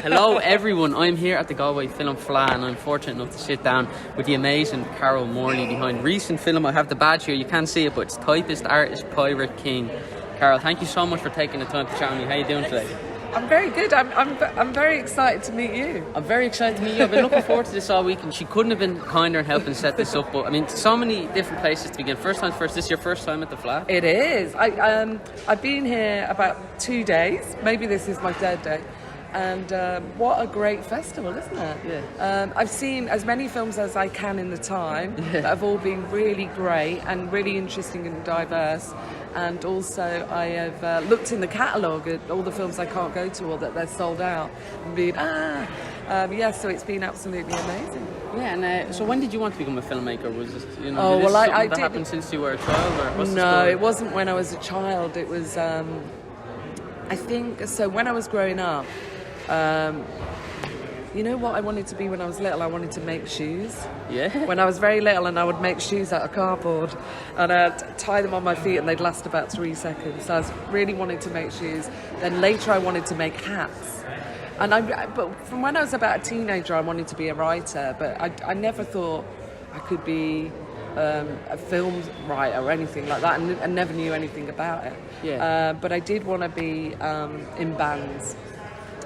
Hello everyone, I'm here at the Galway Film Fleadh and I'm fortunate enough to sit down with the amazing CAROL MORLEY behind recent film. I have the badge here, you can't see it, but it's Typist Artist Pirate King. CAROL, thank you so much for taking the time to chat with me. How are you doing today? I'm very good. I'm very excited to meet you. I'm very excited to meet you. I've been looking forward to this all week and she couldn't have been kinder in helping set this up. But I mean, so many different places to begin. First time first, this is your first time at the Fleadh? It is. I've been here about 2 days. Maybe this is my third day. And what a great festival, isn't it? Yeah. I've seen as many films as I can in the time that have all been really great and really interesting and diverse. And also I have looked in the catalogue at all the films I can't go to or that they're sold out and been, so it's been absolutely amazing. Yeah, and so when did you want to become a filmmaker? Was this, I something that did. happened since you were a child? Or what's the No, story? it wasn't when I was a child. It was, I think, so when I was growing up, you know what I wanted to be when I was little? I wanted to make shoes. Yeah. When I was very little, and I would make shoes out of cardboard and I'd tie them on my feet and they'd last about 3 seconds. So I was really wanted to make shoes. Then later I wanted to make hats. But from when I was about a teenager, I wanted to be a writer, but I never thought I could be a film writer or anything like that, and I never knew anything about it. Yeah. But I did want to be in bands.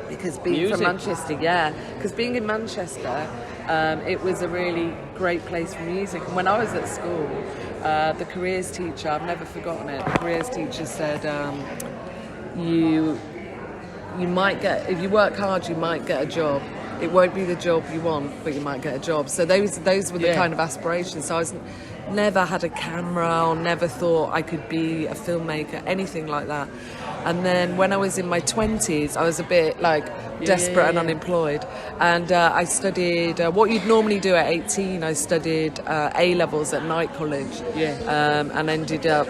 Because being Music. from Manchester, because being in Manchester, it was a really great place for music. And when I was at school, the careers teacher, I've never forgotten it, the careers teacher said, you might get, if you work hard, you might get a job. It won't be the job you want, but you might get a job. So those were the kind of aspirations. So never had a camera or never thought I could be a filmmaker, anything like that. And then when I was in my 20s, I was a bit desperate and unemployed. And I studied what you'd normally do at 18. I studied A-levels at Night College. And ended up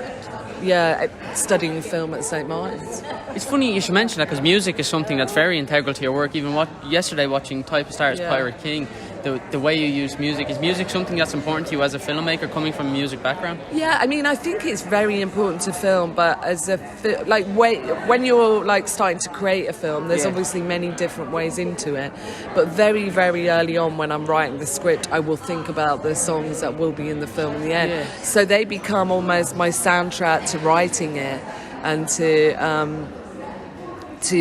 studying film at St. Martin's. It's funny you should mention that because music is something that's very integral to your work. Even yesterday watching Typist Artist Pirate King, the way you use music. Is music something that's important to you as a filmmaker coming from a music background? Yeah, I mean, I think it's very important to film, but as when you're starting to create a film, there's obviously many different ways into it. But very, very early on when I'm writing the script, I will think about the songs that will be in the film in the end. Yeah. So they become almost my soundtrack to writing it and to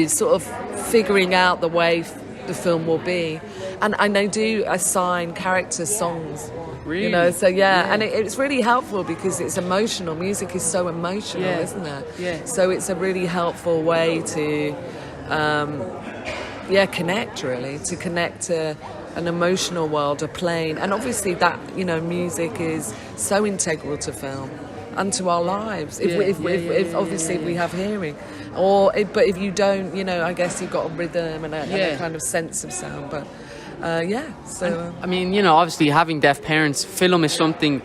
sort of figuring out the way the film will be. And I do assign character songs. Really? You know, so and it's really helpful because it's emotional. Music is so emotional, isn't it? Yeah. So it's a really helpful way to connect to an emotional world, a plane. And obviously that, music is so integral to film and to our lives. If we have hearing. But if you don't, I guess you've got a rhythm and a kind of sense of sound. But I mean, obviously having deaf parents, film is something,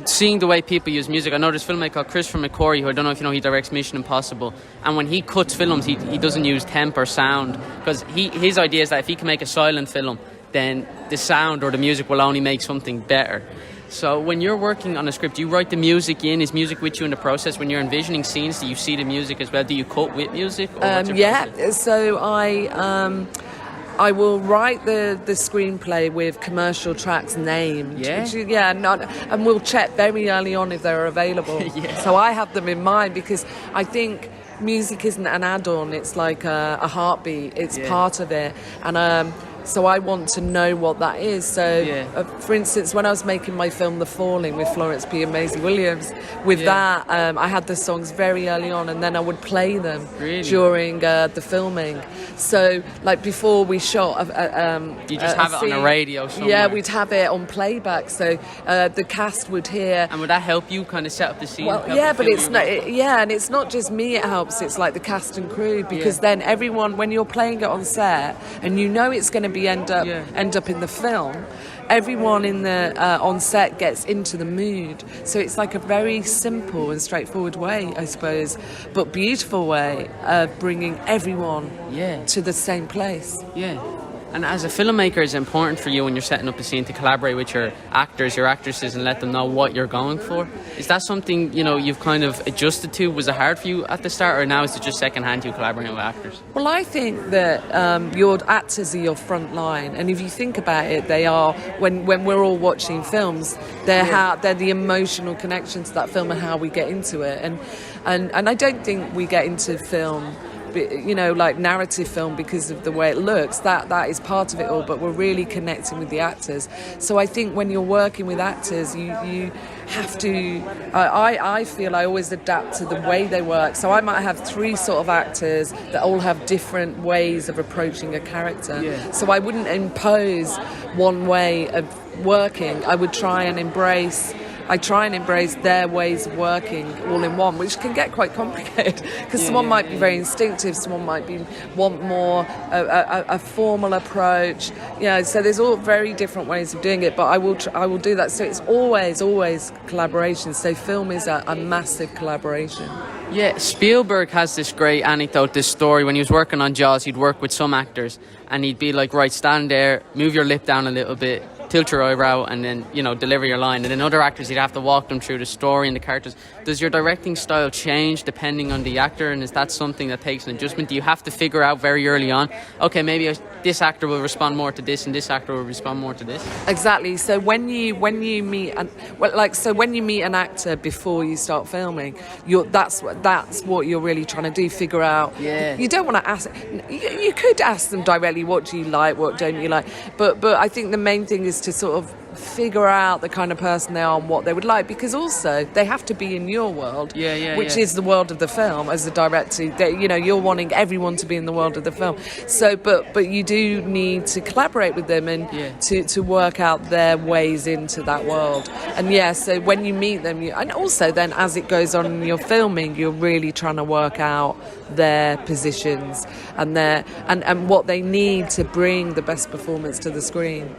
seeing the way people use music. I know there's a filmmaker called Christopher McQuarrie, who I don't know if you know, he directs Mission Impossible, and when he cuts films, he doesn't use temp or sound, because his idea is that if he can make a silent film, then the sound or the music will only make something better. So when you're working on a script, do you write the music in? Is music with you in the process? When you're envisioning scenes, do you see the music as well? Do you cut with music? So I will write the screenplay with commercial tracks named. And we'll check very early on if they're available. So I have them in mind because I think music isn't an add-on, it's like a heartbeat, it's part of it. And so I want to know what that is. So, for instance, when I was making my film The Falling with Florence Pugh and Maisie Williams, that I had the songs very early on, and then I would play them during the filming. So, before we shot, you just have it on a radio somewhere. Yeah, we'd have it on playback, so the cast would hear. And would that help you kind of set up the scene? Well, but it's not. And it's not just me. It helps. It's like the cast and crew, because then everyone, when you're playing it on set, and it's going to end up in the film, everyone in the on set gets into the mood. So it's like a very simple and straightforward way, I suppose, but beautiful way of bringing everyone to the same place. And as a filmmaker, it's important for you when you're setting up a scene to collaborate with your actors, your actresses, and let them know what you're going for. Is that something, you know, you've kind of adjusted to? Was it hard for you at the start, or now is it just secondhand you collaborating with actors? Well, I think that your actors are your front line, and if you think about it, they are, when we're all watching films, they're the emotional connection to that film and how we get into it. And I don't think we get into film, you know, like narrative film, because of the way it looks. That is part of it all, but we're really connecting with the actors. So I think when you're working with actors, you have to, I feel I always adapt to the way they work. So I might have 3 sort of actors that all have different ways of approaching a character. So I wouldn't impose one way of working. I would try and embrace their ways of working all in one, which can get quite complicated, because someone might be very instinctive, someone might want more a formal approach. So there's all very different ways of doing it, but I will do that. So it's always collaboration. So film is a massive collaboration. Yeah, Spielberg has this great anecdote, this story. When he was working on Jaws, he'd work with some actors and he'd be like, right, stand there, move your lip down a little bit, tilt your eyebrow, and then, you know, deliver your line. And then other actors, you'd have to walk them through the story and the characters. Does your directing style change depending on the actor, and is that something that takes an adjustment? Do you have to figure out very early on, okay, maybe this actor will respond more to this and this actor will respond more to this? Exactly. So when you meet when you meet an actor before you start filming, that's what you're really trying to do, figure out. You don't want to ask, you could ask them directly, what do you like, what don't you like, but I think the main thing is to sort of figure out the kind of person they are and what they would like, because also they have to be in your world, which is the world of the film. As a director, you're wanting everyone to be in the world of the film. So but you do need to collaborate with them and to work out their ways into that world. And so when you meet them, and also then as it goes on in your filming, you're really trying to work out their positions and and what they need to bring the best performance to the screen.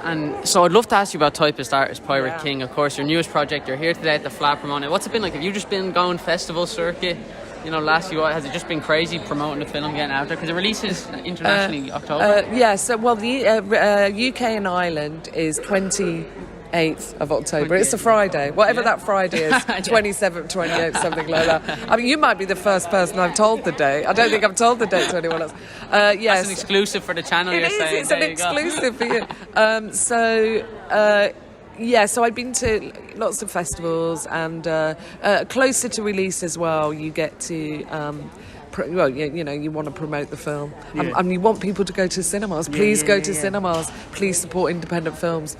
And so I'd love to ask you about Typist Artist Pirate King, of course, your newest project. You're here today at the Fleadh promoting it. What's it been like? Have you just been going festival circuit? You know, has it just been crazy promoting the film, getting out there? Because it releases internationally October. The UK and Ireland is 28th of October. It's a Friday, whatever that Friday is, 27th, 28th, something like that. I mean, you might be the first person I've told the date. I don't think I've told the date to anyone else. That's an exclusive for the channel. It's an exclusive for you. So I've been to lots of festivals, and closer to release as well, you get to you want to promote the film, and you want people to go to cinemas. Please go to cinemas. Please support independent films.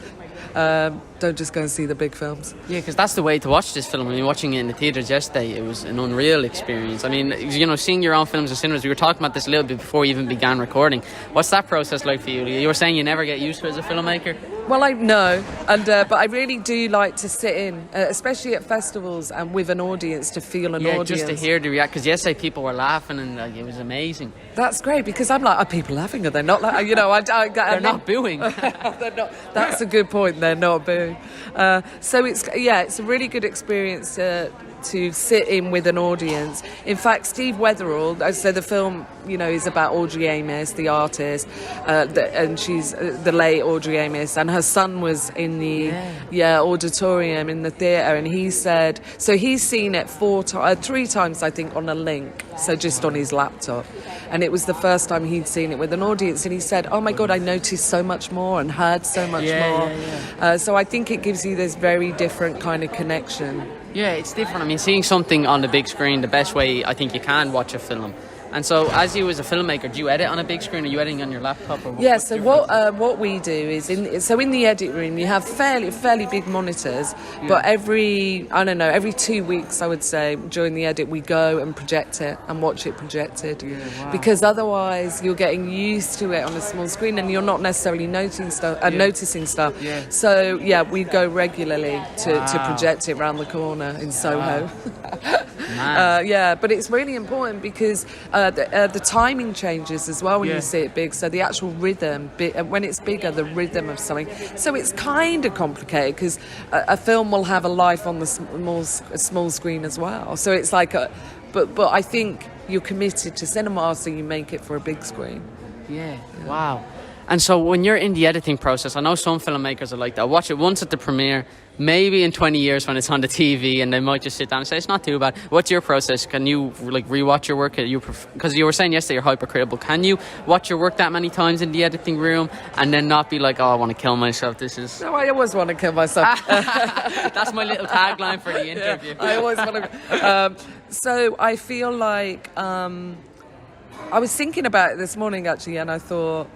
Don't just go and see the big films. Yeah, because that's the way to watch this film. I mean, watching it in the theatres yesterday, it was an unreal experience. I mean, seeing your own films in cinemas, we were talking about this a little bit before we even began recording. What's that process like for you? You were saying you never get used to it as a filmmaker? Well, I know, but I really do like to sit in, especially at festivals and with an audience, to feel an audience. Yeah, just to hear the reaction, because yesterday people were laughing and it was amazing. That's great, because I'm like, are people laughing? Are they not laughing? They're not booing. They're not. That's a good point. They're not booing. So it's a really good experience to sit in with an audience. In fact, Steve Weatherall, so the film, is about Audrey Amiss, the artist, and she's the late Audrey Amiss, and her son was in the auditorium in the theatre, and he said, so he's seen it 3 times, I think, on a link, so just on his laptop. And it was the first time he'd seen it with an audience, and he said, oh my God, I noticed so much more and heard so much more. So I think it gives you this very different kind of connection. Yeah, it's different. I mean, seeing something on the big screen, the best way I think you can watch a film. And so, as you as a filmmaker, do you edit on a big screen? Are you editing on your laptop? Or so what we do is in the edit room you have fairly big monitors, but every 2 weeks, I would say, during the edit we go and project it and watch it projected, because otherwise you're getting used to it on a small screen and you're not necessarily noticing stuff. So we go regularly to project it around the corner in Soho. But it's really important because the timing changes as well when you see it big. So the actual rhythm, when it's bigger, the rhythm of something. So it's kind of complicated because a film will have a life on the small screen as well. So it's like but I think you're committed to cinema, so you make it for a big screen. Yeah. Wow. And so when you're in the editing process, I know some filmmakers are like that. Watch it once at the premiere, maybe in 20 years when it's on the TV, and they might just sit down and say, it's not too bad. What's your process? Can you like rewatch your work? Because you were saying yesterday you're hypercritical. Can you watch your work that many times in the editing room and then not be like, oh, I want to kill myself? This is... No, I always want to kill myself. That's my little tagline for the interview. Yeah, I always want to... so I feel like... I was thinking about it this morning, actually, and I thought...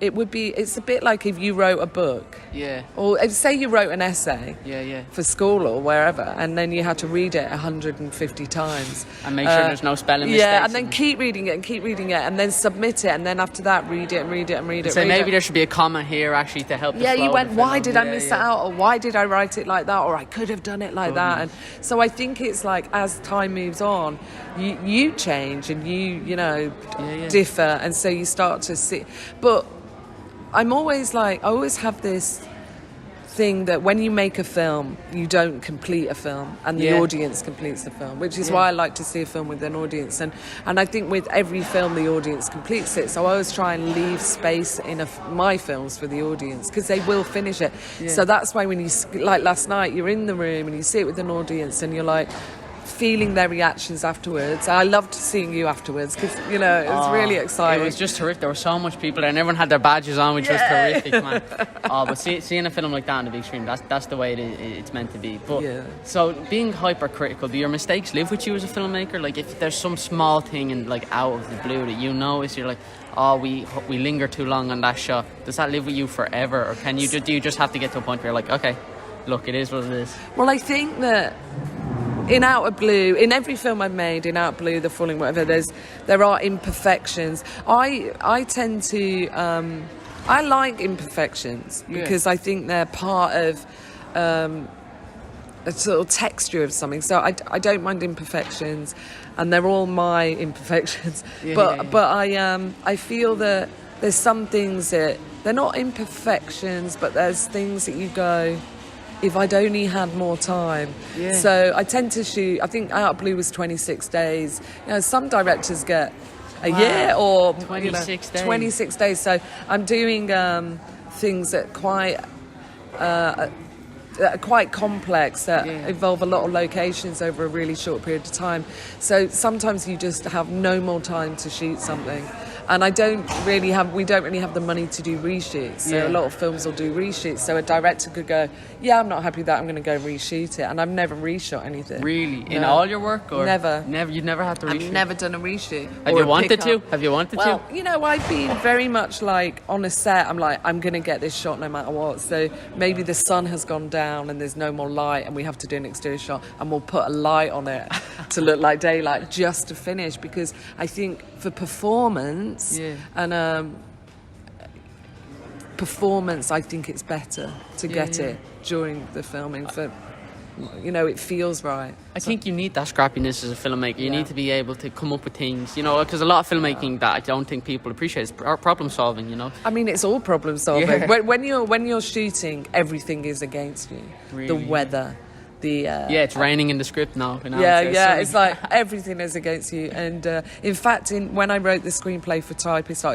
It's a bit like if you wrote a book. Yeah. Or say you wrote an essay. Yeah. For school or wherever, and then you had to read it 150 times. And make sure there's no spelling mistakes. Yeah, and then keep reading it, and then submit it, and then after that, read it and read it and read it. So maybe there should be a comma here actually to help the flow. Yeah, you went, why did I miss that out? Or why did I write it like that? Or I could have done it like that. And so I think it's like, as time moves on, you change and you differ, and so you start to see. But I'm always like, I always have this thing that when you make a film, you don't complete a film, and the audience completes the film, which is why I like to see a film with an audience. And I think with every film, the audience completes it. So I always try and leave space in my films for the audience, because they will finish it. Yeah. So that's why when you, like last night, you're in the room and you sit with an audience and you're like, feeling their reactions afterwards. I loved seeing you afterwards because, it was really exciting. It was just terrific. There were so much people there and everyone had their badges on, which was terrific, man. But seeing a film like that on the big screen, that's the way it's meant to be. But so being hypercritical, do your mistakes live with you as a filmmaker? Like if there's some small thing and like out of the blue that you notice, you're like, oh, we linger too long on that shot. Does that live with you forever, or do you just have to get to a point where you're like, okay, look, it is what it is? Well, I think that in Outer Blue, in every film I've made, in Outer Blue, The Falling, whatever, there are imperfections. I tend to I like imperfections because I think they're part of a sort of texture of something. So I don't mind imperfections, and they're all my imperfections. But I feel that there's some things that they're not imperfections, but there's things that you go, if I'd only had more time. Yeah. So I tend to shoot, I think Out of Blue was 26 days. Some directors get a year or 26 days. 26 days. So I'm doing things that are quite complex, that involve a lot of locations over a really short period of time. So sometimes you just have no more time to shoot something. And we don't really have the money to do reshoots. So a lot of films will do reshoots. So a director could go, I'm not happy with that, I'm going to go reshoot it. And I've never reshot anything. Really? In all your work? Or never. You've never had to reshoot? I've never done a reshoot. Have you wanted to? Well, I've been very much like, on a set, I'm like, I'm going to get this shot no matter what. So maybe the sun has gone down and there's no more light and we have to do an exterior shot, and we'll put a light on it to look like daylight just to finish, because I think for performance and performance, I think it's better to get it during the filming for, it feels right. I think you need that scrappiness as a filmmaker. You need to be able to come up with things, because a lot of filmmaking that I don't think people appreciate is problem solving, I mean, it's all problem solving. Yeah. When you're shooting, everything is against you. Really? The weather. It's raining in the script now. It's like everything is against you. And in fact, when I wrote the screenplay for Typist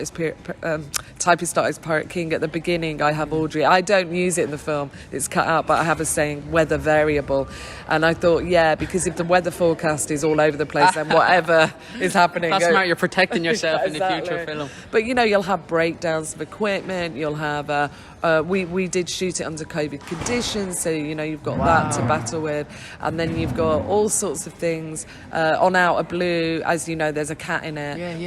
Artist Pirate King, at the beginning I have Audrey. I don't use it in the film; it's cut out. But I have a saying, weather variable, and I thought, because if the weather forecast is all over the place, then whatever is happening. That's smart. You're protecting yourself in the future film. But you'll have breakdowns of equipment. You'll have. We did shoot it under COVID conditions, so you've got that to battle with, and then you've got all sorts of things. On Outer Blue, as you know, there's a cat in it.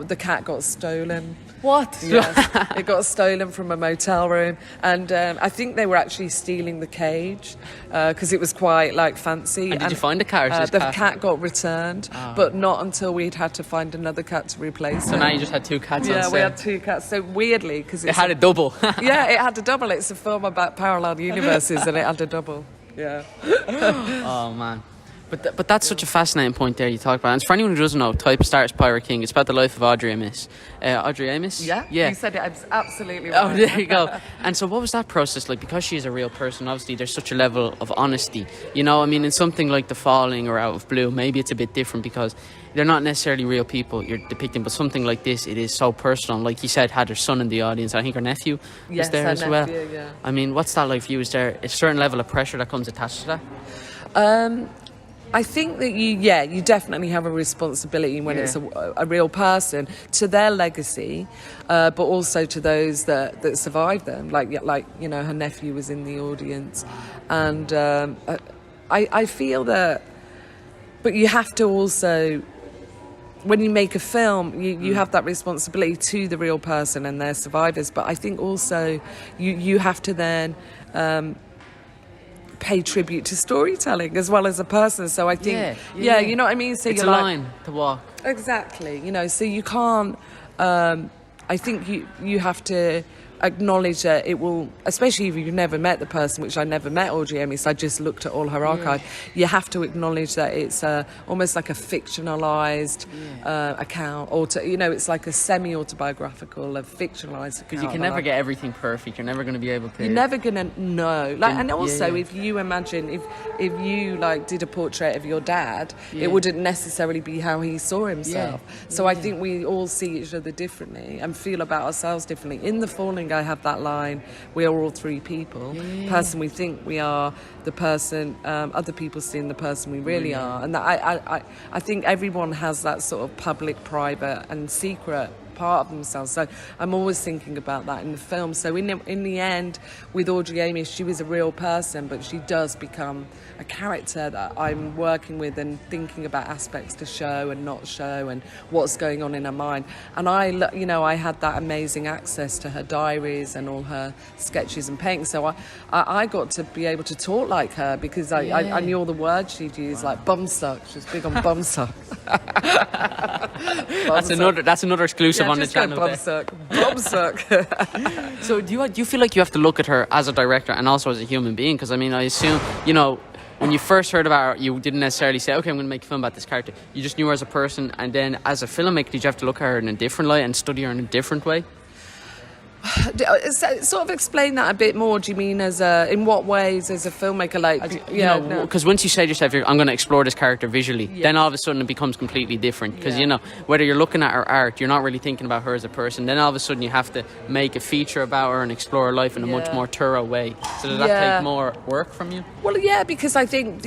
The cat got stolen. What? Yes, it got stolen from a motel room, and I think they were actually stealing the cage because it was quite fancy. And did you find a cat? The cat got returned, but not until we'd had to find another cat to replace it. So now you just had two cats on set. Yeah, we had two cats. So weirdly, because it had a double. Yeah, it had a double. It's a film about parallel universes, and it had a double. Yeah. Oh man. But that's such a fascinating point there you talk about. And for anyone who doesn't know, Typist Artist Pirate King, it's about the life of Audrey Amiss. Audrey Amiss? Yeah, you said it absolutely right. Oh, there you go. And so what was that process like? Because she is a real person, obviously there's such a level of honesty. You know, I mean, in something like The Falling or Out of Blue, maybe it's a bit different because they're not necessarily real people you're depicting, but something like this, it is so personal. Like you said, had her son in the audience. I think her nephew was there as well. Yeah. I mean, what's that like for you? Is there a certain level of pressure that comes attached to that? I think that you definitely have a responsibility when it's a real person to their legacy, but also to those that survived them. Like you know, her nephew was in the audience, and I feel that. But you have to also, when you make a film, you have that responsibility to the real person and their survivors. But I think also you have to then. Pay tribute to storytelling as well as a person. So I think, you know what I mean? So it's you're a line to walk. Exactly. You know, so you can't, I think you have to acknowledge that it will, especially if you've never met the person, which I never met Audrey Amiss, I just looked at all her archive. You have to acknowledge that it's almost like a fictionalised account, or it's like a semi-autobiographical, a fictionalised account. Because you can never get everything perfect. You're never going to be able to. You're never going to know. And also, if you imagine, if you did a portrait of your dad, it wouldn't necessarily be how he saw himself. So I think we all see each other differently and feel about ourselves differently. In The Falling, I have that line, we are all three people. The person we think we are, the person other people seeing the person we really are. And that I think everyone has that sort of public, private and secret part of themselves. So I'm always thinking about that in the film. So in the end, with Audrey Amiss, she was a real person, but she does become a character that I'm working with and thinking about aspects to show and not show and what's going on in her mind. And I had that amazing access to her diaries and all her sketches and paintings. So I got to be able to talk like her because I knew all the words she'd use, like bumsuck. She was big on bumsuck. That's another exclusive on the channel. Bumsuck. So do you feel like you have to look at her as a director and also as a human being? Because I mean, I assume, when you first heard about her, you didn't necessarily say, okay, I'm going to make a film about this character. You just knew her as a person, and then as a filmmaker, did you have to look at her in a different light and study her in a different way? Sort of explain that a bit more. Do you mean in what ways as a filmmaker? Because once you say to yourself, I'm going to explore this character visually, then all of a sudden it becomes completely different. Because whether you're looking at her art, you're not really thinking about her as a person. Then all of a sudden you have to make a feature about her and explore her life in a much more thorough way. So does that take more work from you? Well, yeah, because I think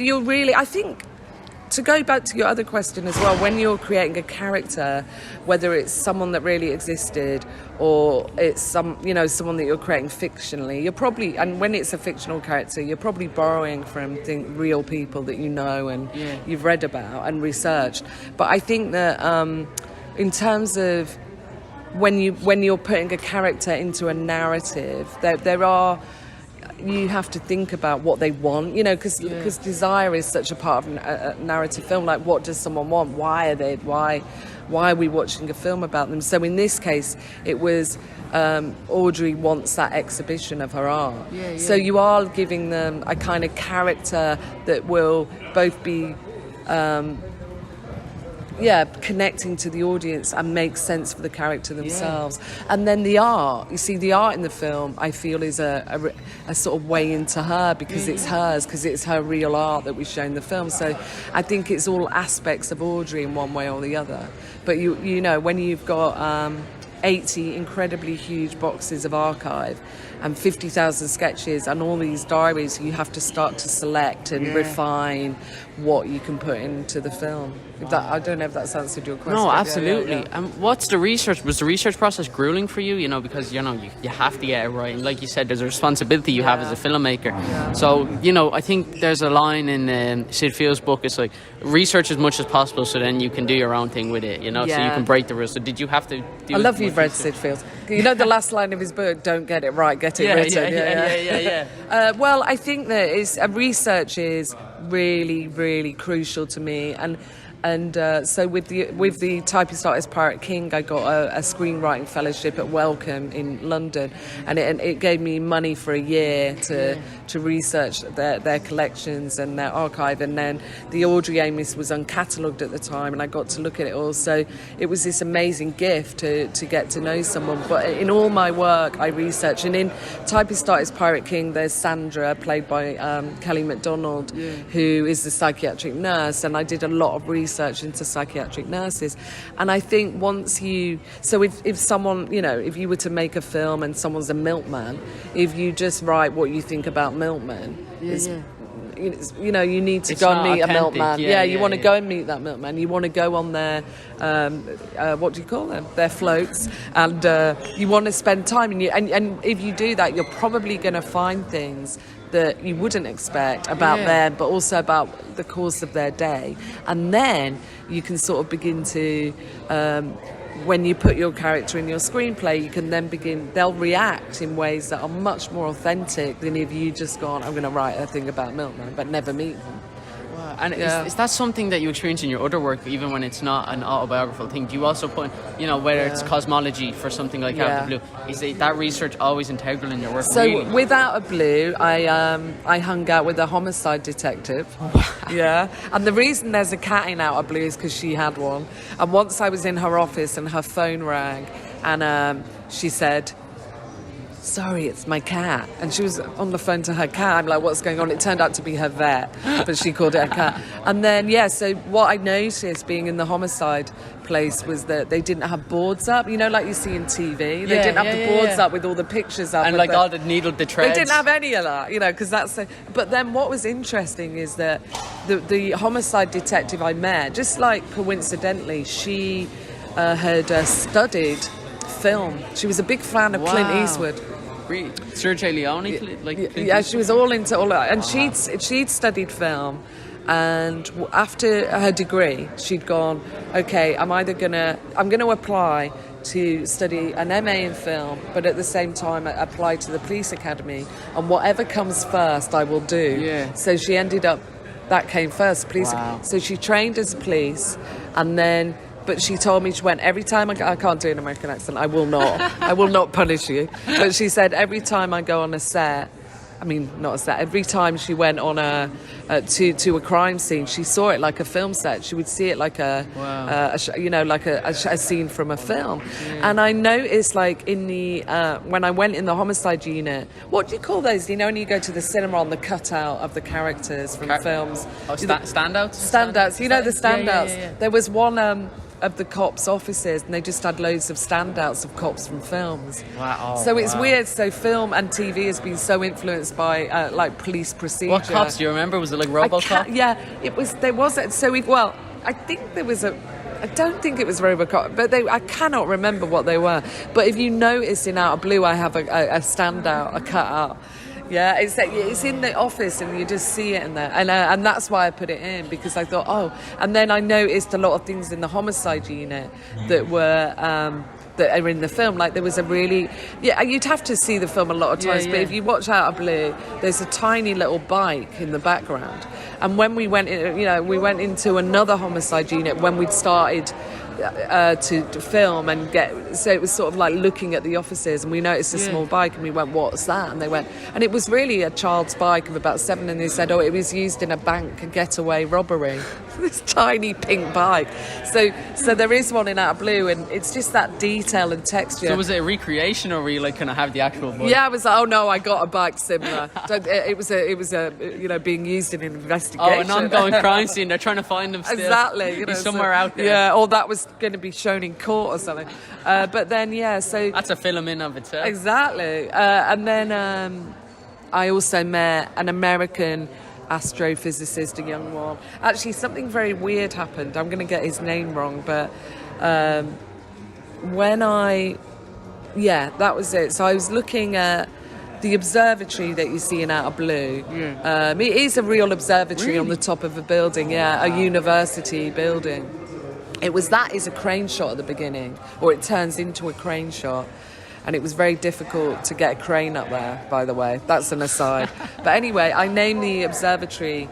to go back to your other question as well, when you're creating a character, whether it's someone that really existed or it's someone that you're creating fictionally, you're probably, and when it's a fictional character, you're probably borrowing from real people that you know and you've read about and researched. But I think that in terms of when you're putting a character into a narrative, there are. You have to think about what they want, because desire is such a part of a narrative film. Like, what does someone want? Why are we watching a film about them? So in this case, it was Audrey wants that exhibition of her art. So you are giving them a kind of character that will both be connecting to the audience and make sense for the character themselves. And then the art in the film, I feel, is a sort of way into her because it's hers, because it's her real art that we show in the film. So I think it's all aspects of Audrey in one way or the other. But when you've got 80 incredibly huge boxes of archive and 50,000 sketches and all these diaries, you have to start to select and refine what you can put into the film. I don't know if that's answered your question. No, absolutely. And what's the research? Was the research process grueling for you? Because you have to get it right. And like you said, there's a responsibility you have as a filmmaker. So I think there's a line in Sid Field's book. It's like research as much as possible, so then you can do your own thing with it. So you can break the rules. So did you have to? I love you've read Sid Field. The last line of his book: "Don't get it right, get it written." Well, I think that research is really, really crucial to me, and So with the Typist Artist Pirate King, I got a screenwriting fellowship at Wellcome in London, and it gave me money for a year to research their collections and their archive. And then the Audrey Amiss was uncatalogued at the time, and I got to look at it all. So it was this amazing gift to get to know someone. But in all my work, I research, and in Typist Artist Pirate King, there's Sandra, played by Kelly MacDonald, who is the psychiatric nurse, and I did a lot of research into psychiatric nurses. And I think if someone, if you were to make a film and someone's a milkman, if you just write what you think about milkmen, you need to go and meet a milkman. You want to go and meet that milkman. You want to go on their, what do you call them? Their floats, and you want to spend time. And if you do that, you're probably going to find things that you wouldn't expect about them, but also about the course of their day. And then you can sort of begin to, when you put your character in your screenplay, you can then they'll react in ways that are much more authentic than if you just gone, I'm going to write a thing about milkmen, but never meet them. Wow. And is that something that you experience in your other work, even when it's not an autobiographical thing? Do you also put, whether it's cosmology for something like Out of the Blue, is that research always integral in your work? So really? with Out of Blue, I hung out with a homicide detective. And the reason there's a cat in Out of Blue is because she had one. And once I was in her office and her phone rang, and she said, sorry, it's my cat. And she was on the phone to her cat. I'm like, what's going on? It turned out to be her vet, but she called it a cat. And then, so what I noticed being in the homicide place was that they didn't have boards up, like you see in TV. They didn't have the boards up with all the pictures up. And like all the needle, the threads. They didn't have any of that, because that's... But then what was interesting is that the homicide detective I met, just like coincidentally, she had studied film. She was a big fan of Clint Eastwood. Really? Sergio Leone? She was all into all that. And she'd studied film, and after her degree, she'd gone, okay, I'm going to apply to study an MA in film, but at the same time apply to the police academy, and whatever comes first, I will do. So she ended up, that came first, police. So she trained as police, and then... But she told me, she went, every time I can't do an American accent, I will not punish you. But she said every time I go on a set, not a set, every time she went on to a crime scene, she saw it like a film set. She would see it like a scene from a film. And I noticed, like, in the when I went in the homicide unit, what do you call those? When you go to the cinema on the cutout of the characters from films. Oh, standouts? Standouts. The standouts. Yeah. There was one... of the cops' offices, and they just had loads of standouts of cops from films. So it's weird. So film and TV has been so influenced by like police procedure. What cops do you remember? Was it like RoboCop? It was. There was. So I think there was a. I don't think it was RoboCop, but I cannot remember what they were. But if you notice in Out of Blue, I have a standout, a cutout. It's in the office, and you just see it in there, and that's why I put it in, because I thought, and then I noticed a lot of things in the homicide unit that were that are in the film. Like there was a really, you'd have to see the film a lot of times, but if you watch Out of Blue, there's a tiny little bike in the background, and when we went in, we went into another homicide unit when we'd started to film and so it was sort of like looking at the offices, and we noticed a small bike, and we went, what's that? And they went, and it was really a child's bike of about 7, and they said, it was used in a bank getaway robbery. This tiny pink bike. So there is one in Out of Blue, and it's just that detail and texture. So was it a recreation, or were you like kind of have the actual bike? I was like, oh no, I got a bike similar. It was a being used in an investigation. An ongoing crime scene. They're trying to find them still. Exactly. He's somewhere out there. Or that was going to be shown in court or something. But then, so... That's a film in of itself. Exactly. And then I also met an American astrophysicist, a young one. Actually, something very weird happened. I'm going to get his name wrong, but when that was it. So I was looking at the observatory that you see in Out of Blue. It is a real observatory on the top of a building, a university building. That is a crane shot at the beginning, or it turns into a crane shot. And it was very difficult to get a crane up there, by the way. That's an aside. But anyway, I named the observatory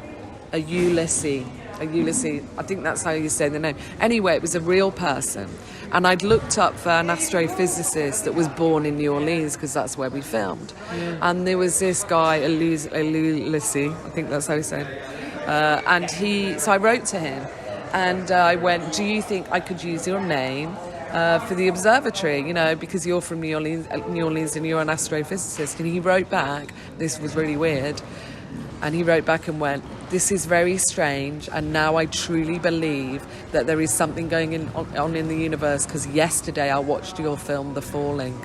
a Ulysses. Ulysses. I think that's how you say the name. Anyway, it was a real person. And I'd looked up for an astrophysicist that was born in New Orleans, because that's where we filmed. And there was this guy, Ulysses, I think that's how you say it. So I wrote to him, and I went, do you think I could use your name for the observatory, because you're from New Orleans and you're an astrophysicist? And he wrote back, this was really weird, and he wrote back and went, this is very strange, and now I truly believe that there is something going on in the universe, because yesterday I watched your film, The Falling.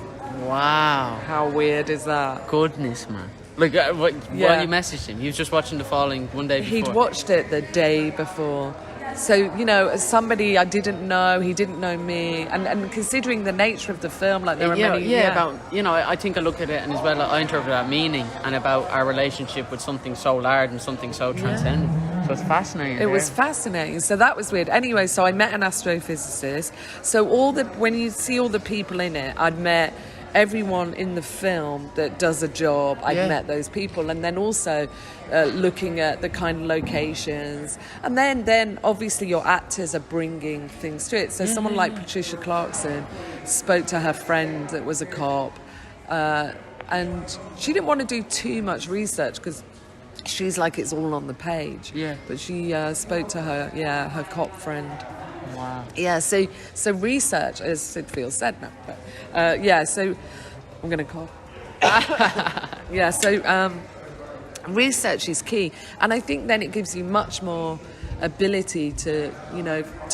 Wow. How weird is that? Goodness, man. Like, while you messaged him, he was just watching The Falling one day before. He'd watched it the day before. So, as somebody I didn't know, he didn't know me, and considering the nature of the film, like there are many... I think I look at it, and as well, I interpret that meaning, and about our relationship with something so large and something so transcendent. So it's fascinating. It was fascinating. So that was weird. Anyway, so I met an astrophysicist. So when you see all the people in it, I'd met everyone in the film that does a job. I've met those people, and then also looking at the kind of locations, and then obviously your actors are bringing things to it. So someone like Patricia Clarkson spoke to her friend that was a cop, and she didn't want to do too much research because she's like, it's all on the page. But she spoke to her cop friend. Wow. Yeah, so research, as Sid Field said now, but so I'm going to cough. Research is key, and I think then it gives you much more ability to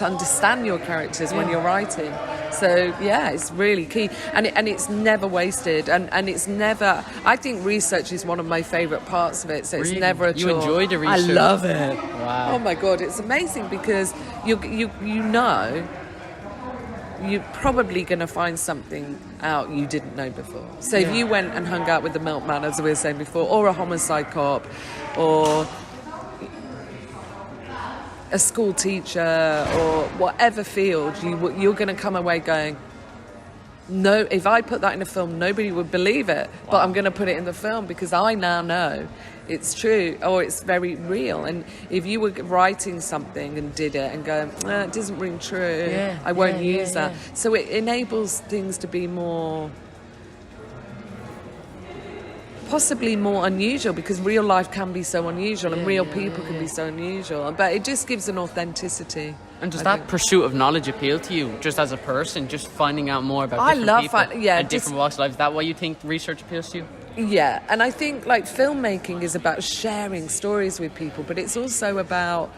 understand your characters when you're writing. So it's really key, and it's never wasted, and it's never. I think research is one of my favourite parts of it. So it's never a chore. You enjoy the research? I love it. Wow. Oh my God, it's amazing, because you're probably going to find something out you didn't know before. So if you went and hung out with the milkman, as we were saying before, or a homicide cop, or a school teacher, or whatever field, you're going to come away going, no, if I put that in a film, nobody would believe it. Wow. But I'm going to put it in the film because I now know it's true, or it's very real. And if you were writing something and did it and go, it doesn't ring true, I won't use that. So it enables things to be possibly more unusual, because real life can be so unusual, and real people can be so unusual. But it just gives an authenticity. And does that pursuit of knowledge appeal to you, just as a person, just finding out more about different people and different walks of life? Is that why you think research appeals to you? Yeah, and I think like filmmaking is about sharing stories with people, but it's also about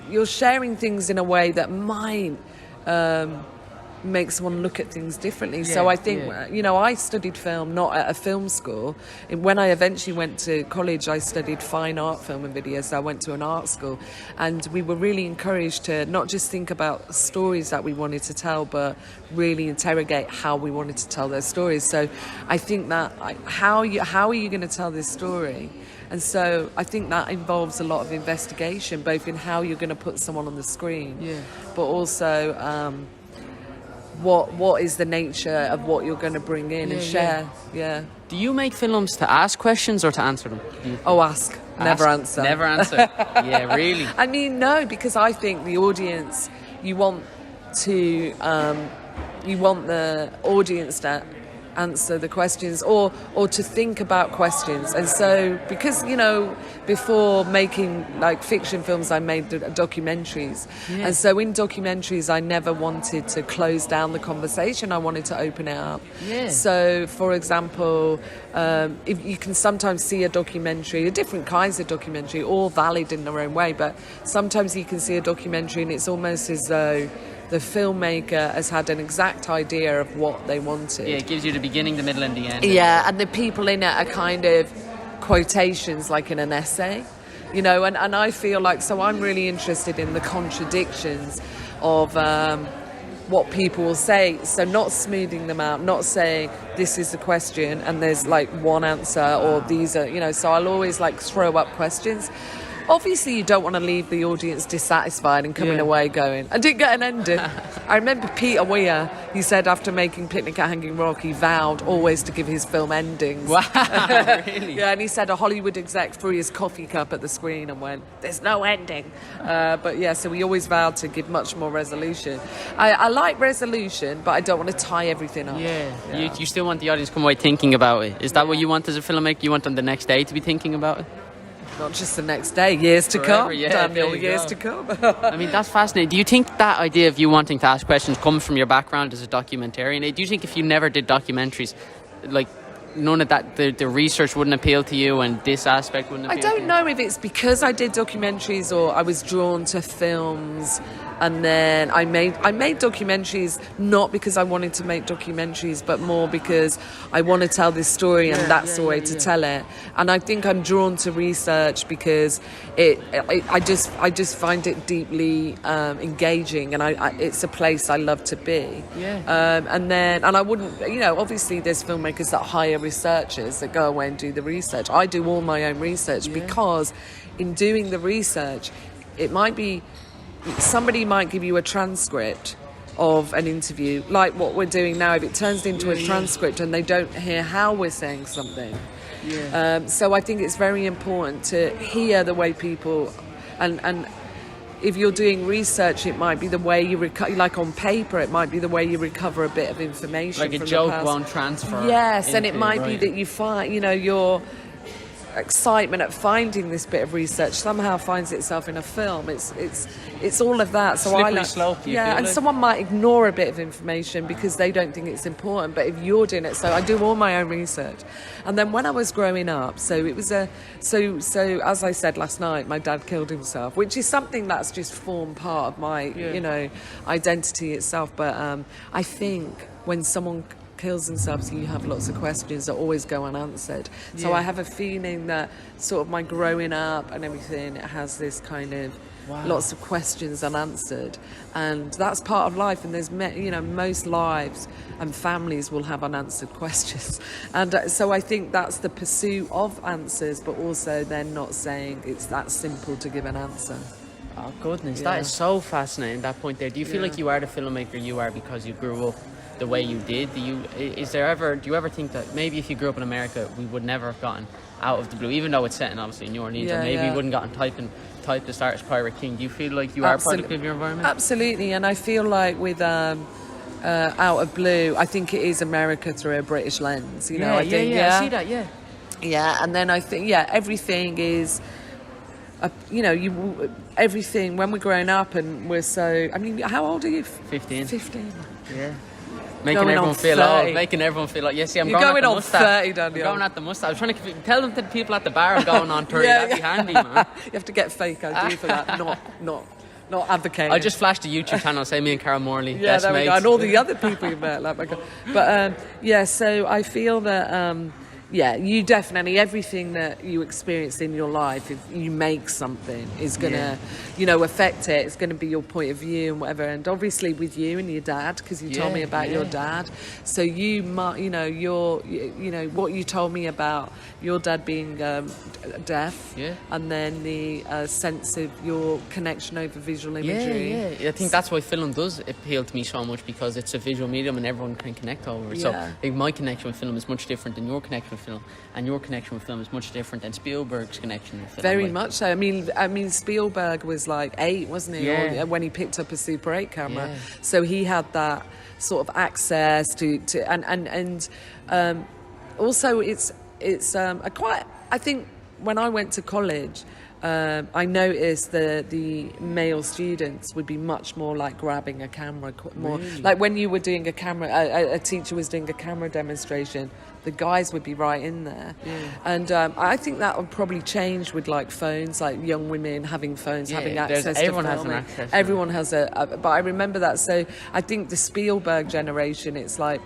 you're sharing things in a way that might make someone look at things differently. So I think, I studied film not at a film school. When I eventually went to college, I studied fine art, film and video, so I went to an art school, and we were really encouraged to not just think about stories that we wanted to tell, but really interrogate how we wanted to tell those stories. So I think that how are you going to tell this story? And so I think that involves a lot of investigation, both in how you're going to put someone on the screen, but also what is the nature of what you're going to bring in and share. Do you make films to ask questions or to answer them? Ask. Never answer. Never answer. Yeah, really. I mean, no, because I think the audience, you want the audience to answer the questions, or to think about questions. And so, because before making like fiction films, I made documentaries, and so in documentaries I never wanted to close down the conversation. I wanted to open it up. So for example, if you can sometimes see a documentary, different kinds of documentary, all valid in their own way, but sometimes you can see a documentary and it's almost as though the filmmaker has had an exact idea of what they wanted. Yeah, it gives you the beginning, the middle and the end. Yeah, and the people in it are kind of quotations like in an essay, and I feel like, so I'm really interested in the contradictions of what people will say, so not smoothing them out, not saying this is the question and there's like one answer, or these are, so I'll always like throw up questions. obviously you don't want to leave the audience dissatisfied and coming away going, I didn't get an ending. I remember Peter Weir, he said after making Picnic at Hanging Rock, he vowed always to give his film endings. Wow, really? Yeah, and he said a Hollywood exec threw his coffee cup at the screen and went, there's no ending. But yeah, so we always vowed to give much more resolution. I like resolution, but I don't want to tie everything up. Yeah. You still want the audience to come away thinking about it. Is that what you want as a filmmaker? You want them the next day to be thinking about it? Not just the next day, years to Forever, come. yeah, Daniel, years to come. I mean, that's fascinating. Do you think that idea of you wanting to ask questions comes from your background as a documentarian? Do you think if you never did documentaries, like none of that, the research wouldn't appeal to you and this aspect wouldn't appeal to you? I don't know if it's because I did documentaries or I was drawn to films. And then I made documentaries not because I wanted to make documentaries, but more because I want to tell this story and that's the way to tell it. And I think I'm drawn to research because I just find it deeply engaging, and it's a place I love to be. And I wouldn't, obviously there's filmmakers that hire researchers that go away and do the research. I do all my own research because in doing the research, it might be. Somebody might give you a transcript of an interview, like what we're doing now. If it turns into a transcript and they don't hear how we're saying something. So I think it's very important to hear the way people, and if you're doing research, it might be the way you like on paper, it might be the way you recover a bit of information. Like a joke won't transfer. Yes, and it might be that you find, your excitement at finding this bit of research somehow finds itself in a film. It's all of that. So slippery slope. And someone might ignore a bit of information because they don't think it's important. But if you're doing it, so I do all my own research. And then when I was growing up, so it was so as I said last night, my dad killed himself, which is something that's just formed part of my identity itself. But I think when someone kills themselves, you have lots of questions that always go unanswered. So I have a feeling that sort of my growing up and everything, it has this kind of lots of questions unanswered, and that's part of life. And there's most lives and families will have unanswered questions, and so I think that's the pursuit of answers, but also then not saying it's that simple to give an answer. Oh goodness, that is so fascinating, that point there. Do you feel like you are the filmmaker you are because you grew up the way you did? Do you ever think that maybe if you grew up in America, we would never have gotten Out of the Blue, even though it's set in obviously New Orleans, and maybe we wouldn't gotten Typist Artist Pirate King? Do you feel like you are product of your environment? Absolutely, and I feel like with Out of Blue, I think it is America through a British lens. I see that. Yeah, and then I think everything is. Everything when we're growing up and we're so. I mean, how old are you? 15. 15. Yeah. Making everyone feel old. Making everyone feel like, I'm You're going on 30, Daniel. I'm going at the mustache. I was trying to tell them to the people at the bar I'm going on 30. That'd be handy, man. You have to get fake ID for that. Not advocating. I just flashed a YouTube channel, say me and CAROL Morley. Yeah, there we go. And all the other people you met. Like my God. But so I feel that. You definitely, everything that you experience in your life, if you make something, is going to, affect it. It's going to be your point of view and whatever. And obviously with you and your dad, because you told me about your dad. So you might, what you told me about your dad being deaf, and then the sense of your connection over visual imagery. I think that's why film does appeal to me so much, because it's a visual medium and everyone can connect over it. So I think my connection with film is much different than your connection with film, and your connection with film is much different than Spielberg's connection with film. Very much so. I mean, Spielberg was like 8, wasn't he? Or when he picked up a Super 8 camera, so he had that sort of access to and also it's I think when I went to college, I noticed that the male students would be much more like grabbing a camera, more like when you were doing a teacher was doing a camera demonstration, the guys would be right in there. And I think that would probably change with like phones, like young women having phones, having access to everyone filming. has an access. Everyone has but I remember that. So I think the Spielberg generation, it's like,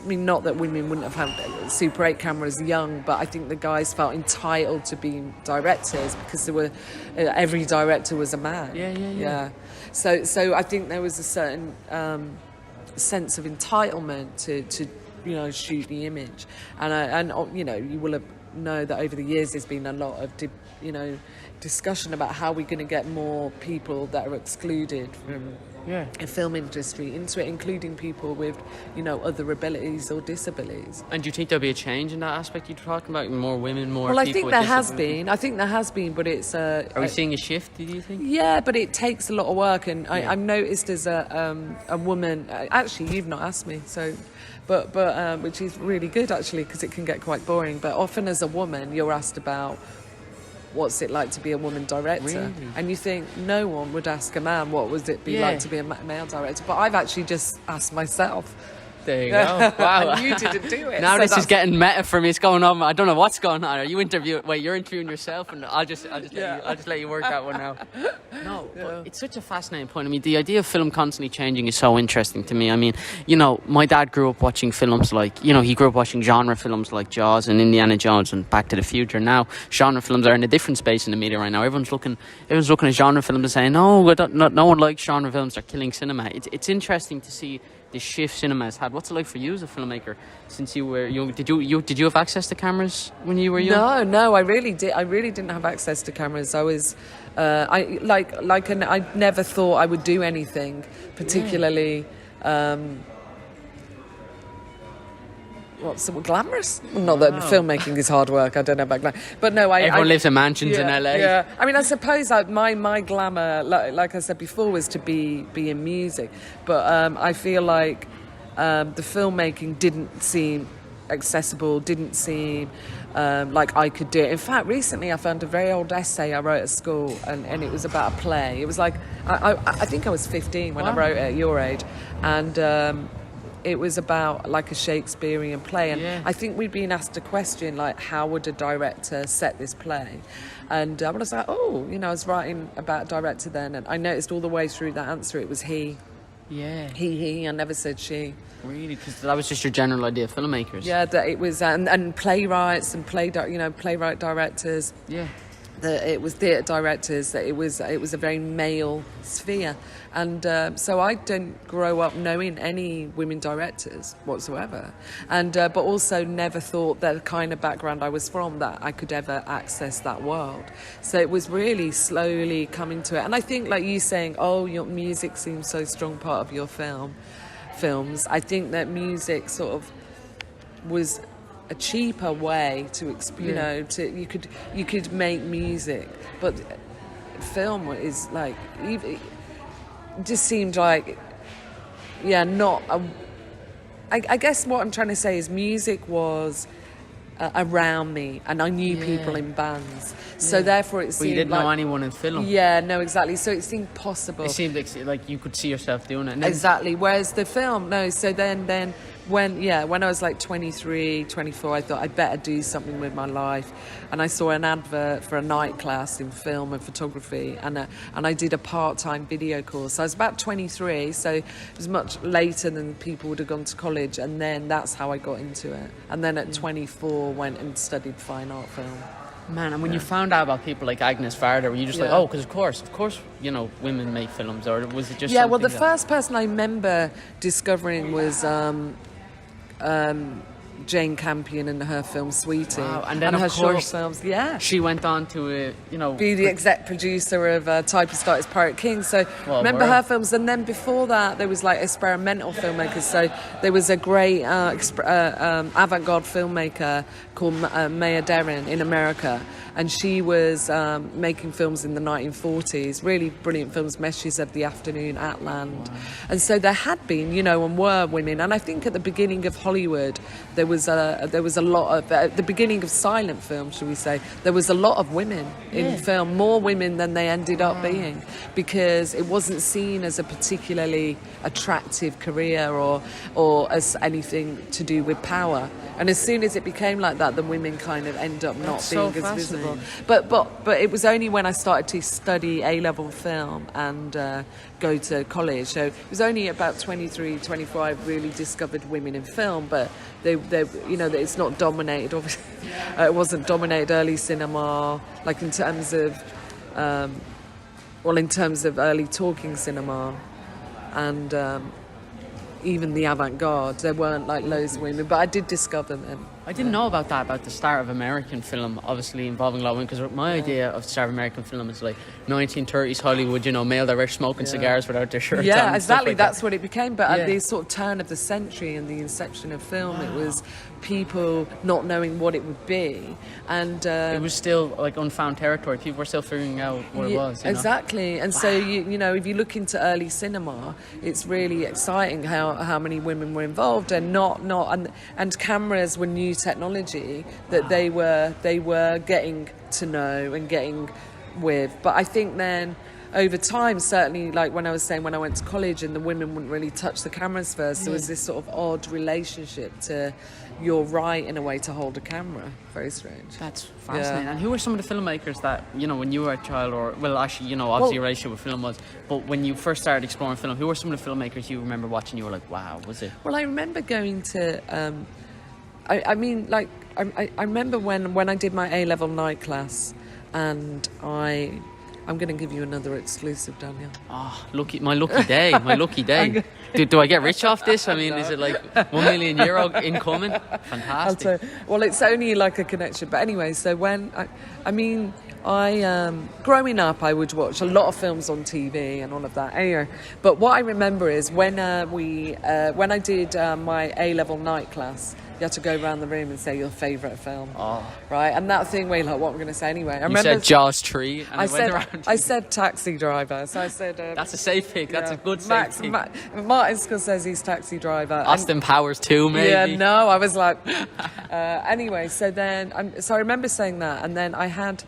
not that women wouldn't have had Super 8 cameras young, but I think the guys felt entitled to being directors because there were every director was a man. Yeah. So I think there was a certain sense of entitlement to shoot the image, and you will know that over the years there's been a lot of discussion about how we're going to get more people that are excluded from the film industry into it, including people with, other abilities or disabilities. And do you think there'll be a change in that aspect you're talking about? More women, more Well, I people think with there has disabilities? been. I think there has been, but it's... Are we seeing a shift, do you think? Yeah, but it takes a lot of work, and I've noticed as a woman... Actually, you've not asked me, so... But which is really good, actually, because it can get quite boring. But often as a woman, you're asked about what's it like to be a woman director. Really? And you think no one would ask a man what would it be like to be a male director. But I've actually just asked myself. There you go. Wow. And you didn't do it. Now so this is getting meta for me. It's going on. I don't know what's going on. Are you you're interviewing yourself, and I'll just let you work that one out. No, but it's such a fascinating point. I mean, the idea of film constantly changing is so interesting to me. I mean, my dad grew up watching films like, he grew up watching genre films like Jaws and Indiana Jones and Back to the Future. Now, genre films are in a different space in the media right now. Everyone's looking at genre films and saying, no one likes genre films. They're killing cinema. It's interesting to see the shift cinema has had. What's it like for you as a filmmaker since you were young? Did you have access to cameras when you were young? No, I really didn't have access to cameras. I was I never thought I would do anything particularly glamorous. Not that filmmaking is hard work. I don't know about glamour, but no, everyone lives in mansions in LA. Yeah, I mean, I suppose my glamour, like I said before, was to be in music, but I feel like the filmmaking didn't seem accessible, didn't seem like I could do it. In fact, recently I found a very old essay I wrote at school, and it was about a play. It was like I think I was 15 when I wrote it at your age, and it was about like a Shakespearean play, and I think we'd been asked a question like, how would a director set this play? And I was like, I was writing about a director then, and I noticed all the way through that answer it was he. Yeah. He. I never said she. Really? Because that was just your general idea of filmmakers. Yeah, that it was, and playwrights and playwright directors. Yeah. That it was theatre directors. That it was a very male sphere, and so I didn't grow up knowing any women directors whatsoever, and but also never thought that the kind of background I was from that I could ever access that world. So it was really slowly coming to it, and I think like you saying, your music seems so strong part of your films. I think that music sort of was a cheaper way to you could make music, but film is like, it just seemed like not a, I guess what I'm trying to say is music was around me, and I knew people in bands, so therefore it seemed but you didn't know anyone in film. No, exactly, so it seemed possible. It seemed like you could see yourself doing it. Exactly, whereas the film, no. So then when I was like 23, 24, I thought I'd better do something with my life, and I saw an advert for a night class in film and photography, and I did a part-time video course. So I was about 23, so it was much later than people would have gone to college, and then that's how I got into it. And then at 24 went and studied fine art film. Man, and when you found out about people like Agnes Varda, were you just like, because of course, women make films, or was it just well, the first person I remember discovering was Jane Campion and her film Sweetie. Wow. And then her of course, short films. She went on to be the exec producer of Typist Artist Pirate King. So remember her films, and then before that there was like experimental filmmakers. So there was a great avant-garde filmmaker called Maya Deren in America, and she was making films in the 1940s, really brilliant films, Meshes of the Afternoon, Atland. And so there had been, and were women, and I think at the beginning of Hollywood there was a lot of, at the beginning of silent film, shall we say, there was a lot of women in film, more women than they ended up being, because it wasn't seen as a particularly attractive career or as anything to do with power. And as soon as it became like that, the women kind of end up not being as visible. But it was only when I started to study A-level film and go to college. So it was only about 23, 24 I really discovered women in film, but they it's not dominated. Obviously, it wasn't dominated early cinema, like in terms of early talking cinema, and even the avant-garde, there weren't like loads of women, but I did discover them. I didn't know about that, about the start of American film, obviously involving a lot of women, because my idea of the start of American film is like 1930s Hollywood, male directors smoking cigars without their shirts on. Yeah, exactly. Like That's what it became. But at the sort of turn of the century and the inception of film, it was people not knowing what it would be. And it was still like unfound territory. People were still figuring out what it was. Exactly. And so, if you look into early cinema, it's really exciting how many women were involved, and and cameras were new technology that they were getting to know and getting with. But I think then over time, certainly, like when I was saying, when I went to college and the women wouldn't really touch the cameras first, there was this sort of odd relationship to you're right in a way to hold a camera. Very strange. That's fascinating. And who were some of the filmmakers that, when you were a child, or, well, actually, obviously your relationship with film was, but when you first started exploring film, who were some of the filmmakers you remember watching, you were like, wow, was it? Well, I remember going to, I remember when I did my A-level night class, and I'm going to give you another exclusive, Daniel. Oh, my lucky day, my lucky day. Do I get rich off this? I mean, is it like €1 million incoming? Fantastic. Well, it's only like a connection. But anyway, so when, growing up, I would watch a lot of films on TV and all of that. Anyway, but what I remember is when I did my A-level night class, you had to go around the room and say your favourite film. Oh. Right? And that thing where you're like, what am I going to say anyway? I remember said Jaws 3 and I said Taxi Driver. So I said... that's a safe pick. That's a good safe pick. Martin Scorsese's Taxi Driver. Austin Powers 2, maybe? Yeah, no, I was like... anyway, so then... I remember saying that, and then I had...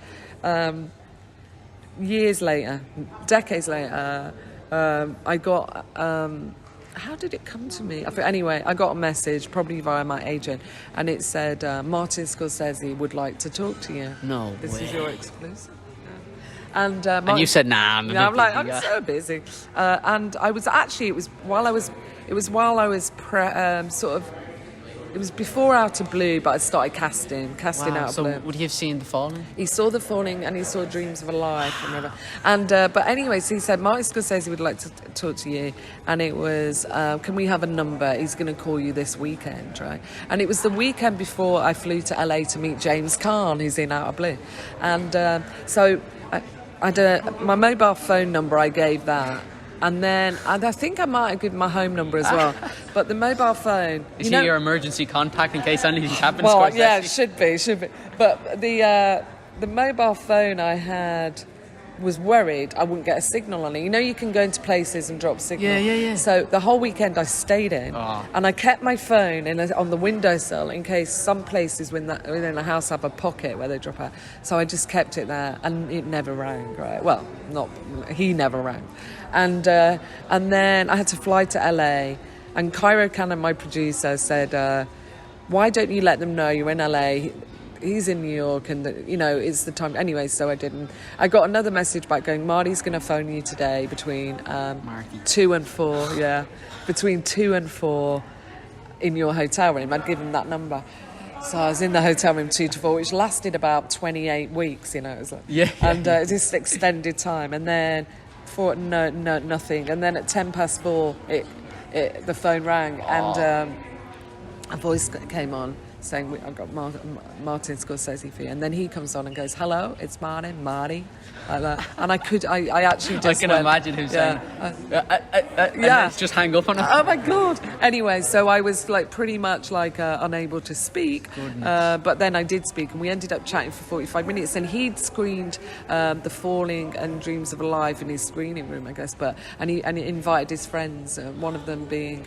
years later, decades later, I got... how did it come to me? Anyway, I got a message, probably via my agent, and it said, Martin Scorsese would like to talk to you. No This way. is your exclusive. And you said, nah, I'm like, I'm so busy. And I was actually, it was while I was it was before Out of Blue, but I started casting Out of Blue. So would he have seen The Falling? He saw The Falling and he saw Dreams of a Life, remember? And but anyway, so he said Martin Scorsese would like to talk to you, and it was, can we have a number? He's going to call you this weekend, right? And it was the weekend before I flew to LA to meet James Caan, who's in Out of Blue, and so I had my mobile phone number. I gave that. And I think I might have given my home number as well. But the mobile phone... Is he your emergency contact in case anything happens? Well, yeah, it should be. But the mobile phone I had was worried I wouldn't get a signal on it. You can go into places and drop signal. Yeah. So the whole weekend I stayed in, and I kept my phone on the windowsill in case some places within a house have a pocket where they drop out. So I just kept it there, and it never rang, right? Well, he never rang. And then I had to fly to LA, and Cairo Cannon, my producer, said, why don't you let them know you're in LA? He's in New York, and it's the time. Anyway, so I didn't. I got another message back going, Marty's going to phone you today between 2 and 4. Yeah, between 2 and 4 in your hotel room. I'd given that number. So I was in the hotel room 2 to 4, which lasted about 28 weeks. It was like, and just extended time. And then nothing. And then at 4:10, the phone rang, and a voice came on saying, I've got Martin Scorsese for you. And then he comes on and goes, hello, it's Marty. Like that. And I actually just I can imagine him saying, and just hang up on him. Oh my God. Anyway, so I was like pretty much like unable to speak. But then I did speak, and we ended up chatting for 45 minutes. And he'd screened The Falling and Dreams of a Life in his screening room, I guess. And he invited his friends, one of them being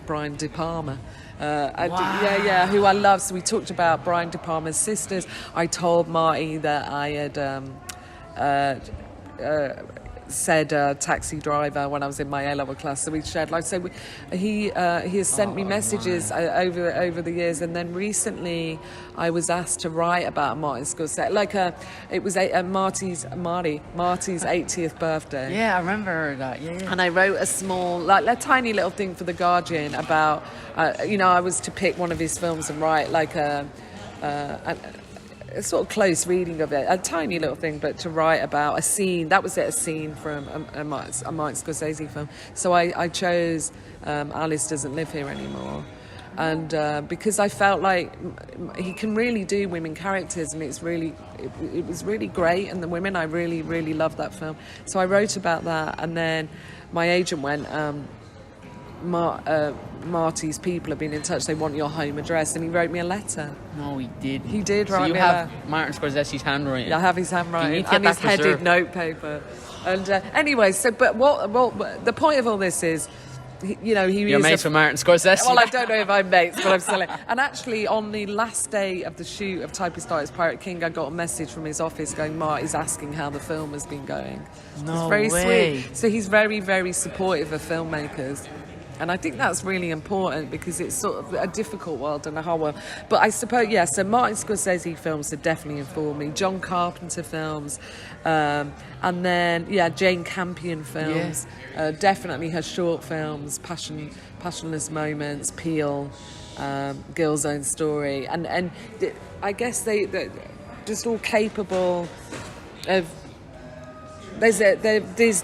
Brian De Palma. Who I love. So we talked about Brian De Palma's sisters. I told Marty that I had said Taxi Driver when I was in my A-level class. So we shared he has sent me messages over the years, and then recently I was asked to write about Martin Scorsese. It was Marty's 80th birthday. Yeah, I remember that. Yeah. And I wrote a small, a tiny little thing for The Guardian about, I was to pick one of his films and write a sort of close reading of it, a tiny little thing, but to write about a scene. That was it, a scene from a Martin Scorsese film. So I chose Alice Doesn't Live Here Anymore. and because I felt like he can really do women characters, and it was really great, and the women, I really loved that film. So I wrote about that, and then my agent went, Marty's people have been in touch, they want your home address, and he wrote me a letter. No, he did. He did write you me have a letter. Martin Scorsese's handwriting. Yeah, I have his handwriting and his headed notepaper. And anyway, so but what the point of all this is, you're mates with Martin Scorsese. Well, I don't know if I'm mates, but I'm still. And actually, on the last day of the shoot of Typist Artist Pirate King, I got a message from his office going, Marty's asking how the film has been going. No it's very way. sweet. So he's very, very supportive of filmmakers. And I think that's really important because it's sort of a difficult world and a hard world. But I suppose, so Martin Scorsese films have definitely informed me. John Carpenter films, and then, Jane Campion films. Definitely her short films, Passionless Moments, Peel, Girl's Own Story. And I guess they're just all capable of... There's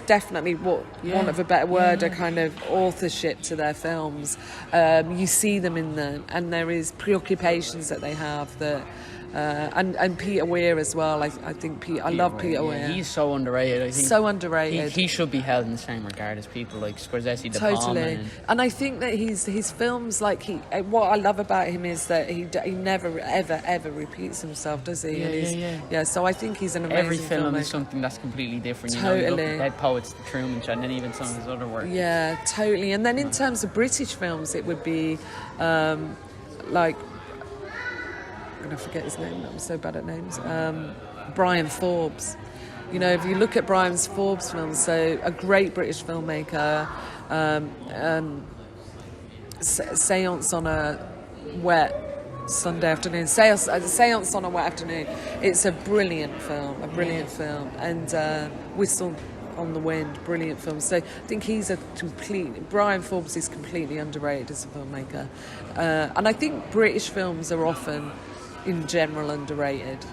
definitely, want of a better word, a kind of authorship to their films. You see them in them, and there is preoccupations that they have that. And Peter Weir as well. I think I love Peter Weir. He's so underrated. I think so underrated. He should be held in the same regard as people like Scorsese, De totally. Palma, and I think that his films, like what I love about him is that he never ever repeats himself, does he? Yeah. So I think he's an amazing Every film filmmaker. is something that's completely different. Totally. You look at Dead Poets, The Truman Show, and then even some of his other work. Yeah, totally. And then in terms of British films, it would be like. I'm going to forget his name. I'm so bad at names. Brian Forbes. If you look at Brian Forbes' films, so a great British filmmaker, Seance on a Wet Sunday Afternoon, Seance on a Wet Afternoon. It's a brilliant film, and Whistle on the Wind, brilliant film. So I think Brian Forbes is completely underrated as a filmmaker, and I think British films are often, in general, underrated.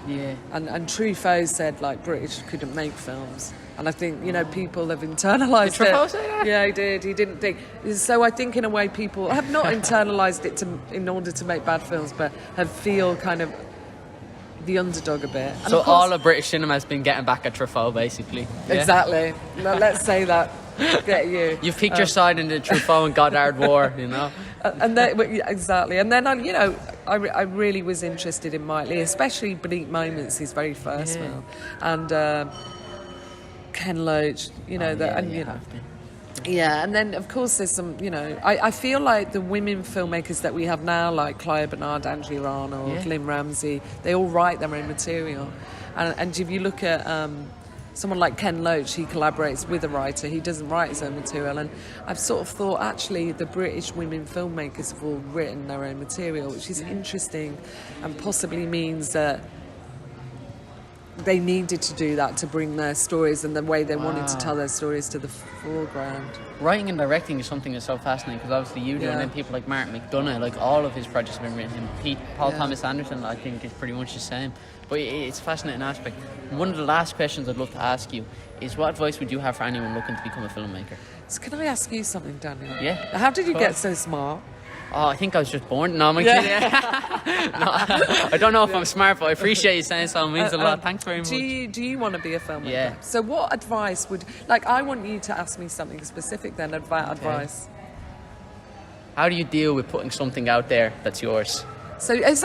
And Truffaut said like British couldn't make films, and I think people have internalised Did Truffaut say that? Yeah, he did. He didn't think so. I think in a way people have not internalised it in order to make bad films, but have feel kind of the underdog a bit. And so all of British cinema has been getting back at Truffaut, basically. Yeah? Exactly. Let's say that. Get you. You've picked your side in the Truffaut and Goddard War, And then, exactly. And then I really was interested in Mike Leigh, especially Bleak Moments, his very first film, and Ken Loach. And then of course there's some. I feel like the women filmmakers that we have now, like Clive Bernard, Angela Arnold, Lynn Ramsey, they all write their own material, and if you look at. Someone like Ken Loach, he collaborates with a writer. He doesn't write his own material. And I've sort of thought, actually, the British women filmmakers have all written their own material, which is interesting and possibly means that they needed to do that to bring their stories and the way they wanted to tell their stories to the foreground. Writing and directing is something that's so fascinating, because obviously you do, and then people like Martin McDonagh, like all of his projects have been written. Paul Thomas Anderson, I think, is pretty much the same. But it's a fascinating aspect. One of the last questions I'd love to ask you is, what advice would you have for anyone looking to become a filmmaker? So can I ask you something, Daniel? Yeah. How did you get so smart? Oh, I think I was just born. No, I'm kidding. No, I don't know if I'm smart, but I appreciate you saying so. It means a lot. Thanks very much. Do you want to be a filmmaker? Yeah. So what advice I want you to ask me something specific then, advice. How do you deal with putting something out there that's yours? So does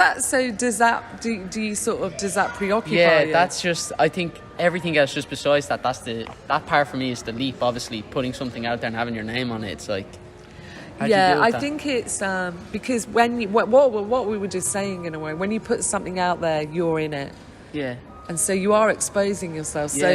that preoccupy you? Yeah, that's just, I think everything else just besides that, that part for me is the leap, obviously, putting something out there and having your name on it. It's like, I think it's because when what we were just saying, in a way, when you put something out there, you're in it. Yeah. And so you are exposing yourself. So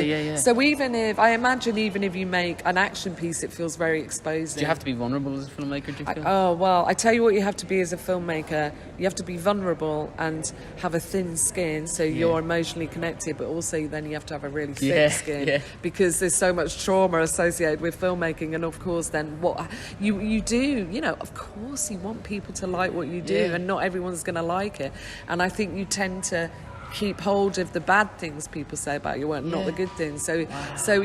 even if you make an action piece, it feels very exposing. Do you have to be vulnerable as a filmmaker, do you feel? I tell you what you have to be as a filmmaker. You have to be vulnerable and have a thin skin, so you're emotionally connected, but also then you have to have a really thick skin because there's so much trauma associated with filmmaking. And of course then what you do, of course you want people to like what you do, and not everyone's going to like it. And I think you tend to keep hold of the bad things people say about your work, not the good things. So it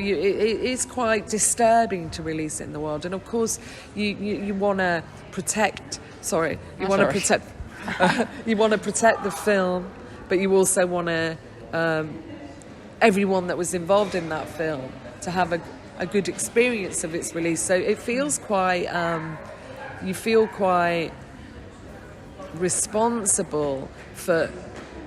is quite disturbing to release it in the world. And of course, you want to protect sorry, you That's want to all right. protect, you want to protect the film, but you also want to everyone that was involved in that film to have a good experience of its release. So it feels quite, you feel quite responsible for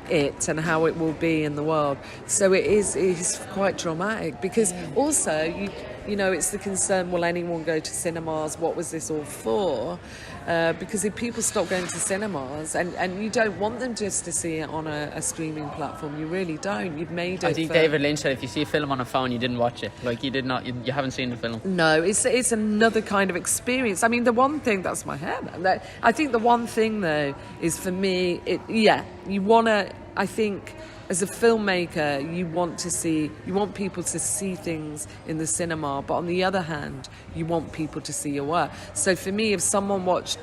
it and how it will be in the world. So it's quite dramatic, because also you know, it's the concern, will anyone go to cinemas? What was this all for? Because if people stop going to cinemas, and you don't want them just to see it on a streaming platform, you really don't. You've made it. I think David Lynch said if you see a film on a phone, you didn't watch it. Like, you did not, you haven't seen the film. No, it's another kind of experience. I mean, the one thing, that's my hair. I think the one thing though is, for me, you want to. I think, as a filmmaker, you want people to see things in the cinema, but on the other hand, you want people to see your work. So for me, if someone watched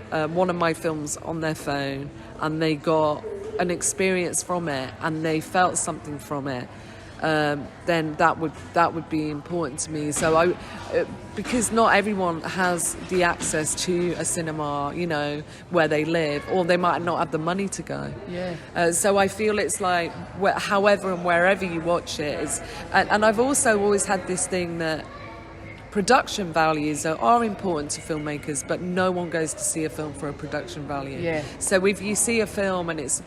one of my films on their phone and they got an experience from it and they felt something from it, then that would be important to me. So because not everyone has the access to a cinema, you know, where they live, or they might not have the money to go. Yeah. So I feel it's like, however and wherever you watch it is, and I've also always had this thing that production values are important to filmmakers, but no one goes to see a film for a production value. Yeah. So if you see a film and it's,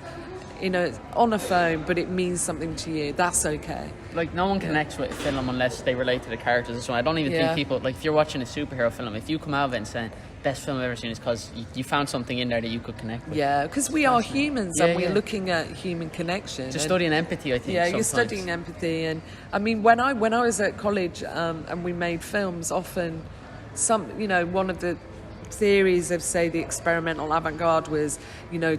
you know, on a phone, but it means something to you, that's okay. Like, no one connects with a film unless they relate to the characters. So I don't even think people, like, if you're watching a superhero film, if you come out of it and say best film I've ever seen, is because you found something in there that you could connect with. Yeah, because we are humans, and we're looking at human connection. Just studying empathy, I think. Yeah, sometimes. you're studying empathy, and I mean, when I was at college and we made films, often one of the theories of, say, the experimental avant-garde was, you know,